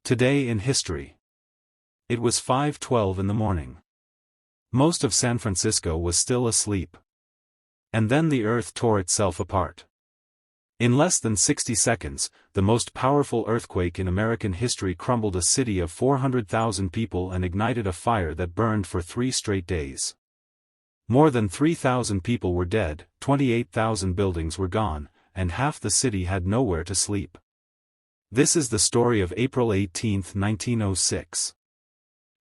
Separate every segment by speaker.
Speaker 1: Today in history. It was 5:12 in the morning. Most of San Francisco was still asleep. And then the earth tore itself apart. In less than 60 seconds, the most powerful earthquake in American history crumbled a city of 400,000 people and ignited a fire that burned for 3 straight days. More than 3,000 people were dead, 28,000 buildings were gone, and half the city had nowhere to sleep. This is the story of April 18, 1906.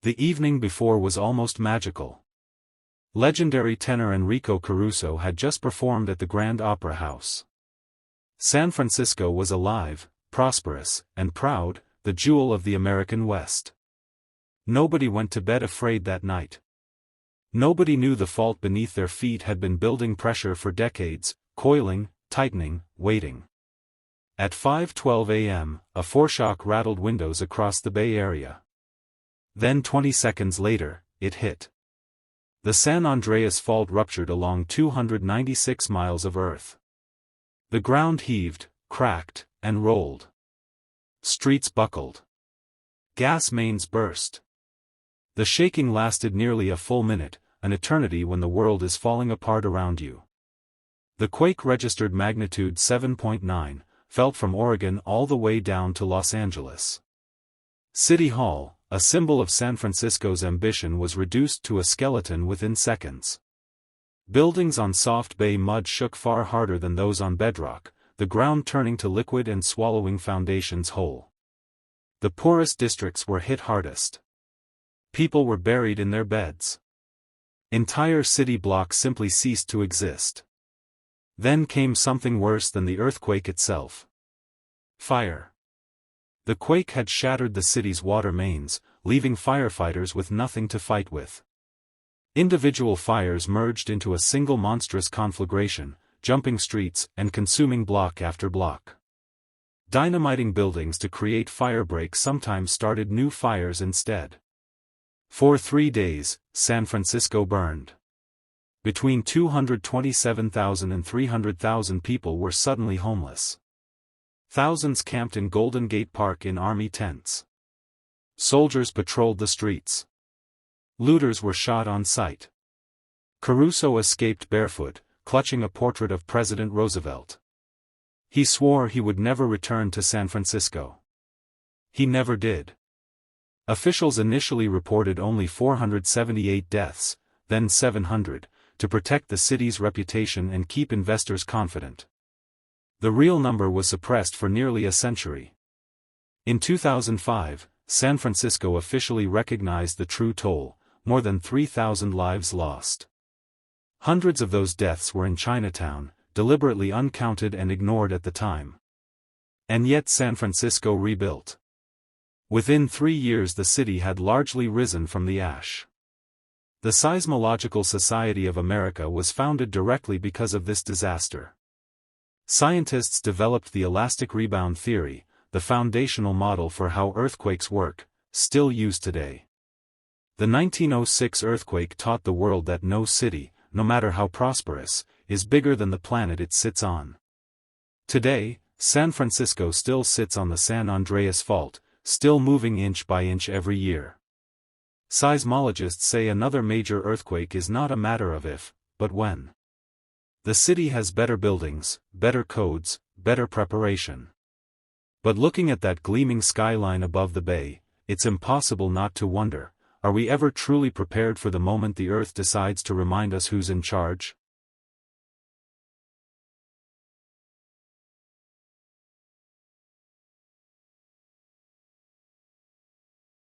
Speaker 1: The evening before was almost magical. Legendary tenor Enrico Caruso had just performed at the Grand Opera House. San Francisco was alive, prosperous, and proud, the jewel of the American West. Nobody went to bed afraid that night. Nobody knew the fault beneath their feet had been building pressure for decades, coiling, tightening, waiting. At 5:12 a.m., a foreshock rattled windows across the Bay Area. Then 20 seconds later, it hit. The San Andreas Fault ruptured along 296 miles of earth. The ground heaved, cracked, and rolled. Streets buckled. Gas mains burst. The shaking lasted nearly a full minute, an eternity when the world is falling apart around you. The quake registered magnitude 7.9, felt from Oregon all the way down to Los Angeles. City Hall, a symbol of San Francisco's ambition, was reduced to a skeleton within seconds. Buildings on soft bay mud shook far harder than those on bedrock, the ground turning to liquid and swallowing foundations whole. The poorest districts were hit hardest. People were buried in their beds. Entire city blocks simply ceased to exist. Then came something worse than the earthquake itself. Fire. The quake had shattered the city's water mains, leaving firefighters with nothing to fight with. Individual fires merged into a single monstrous conflagration, jumping streets and consuming block after block. Dynamiting buildings to create firebreaks sometimes started new fires instead. For 3 days, San Francisco burned. Between 227,000 and 300,000 people were suddenly homeless. Thousands camped in Golden Gate Park in army tents. Soldiers patrolled the streets. Looters were shot on sight. Caruso escaped barefoot, clutching a portrait of President Roosevelt. He swore he would never return to San Francisco. He never did. Officials initially reported only 478 deaths, then 700, to protect the city's reputation and keep investors confident. The real number was suppressed for nearly a century. In 2005, San Francisco officially recognized the true toll, more than 3,000 lives lost. Hundreds of those deaths were in Chinatown, deliberately uncounted and ignored at the time. And yet San Francisco rebuilt. Within 3 years the city had largely risen from the ash. The Seismological Society of America was founded directly because of this disaster. Scientists developed the elastic rebound theory, the foundational model for how earthquakes work, still used today. The 1906 earthquake taught the world that no city, no matter how prosperous, is bigger than the planet it sits on. Today, San Francisco still sits on the San Andreas Fault, still moving inch by inch every year. Seismologists say another major earthquake is not a matter of if, but when. The city has better buildings, better codes, better preparation. But looking at that gleaming skyline above the bay, it's impossible not to wonder, are we ever truly prepared for the moment the earth decides to remind us who's in charge?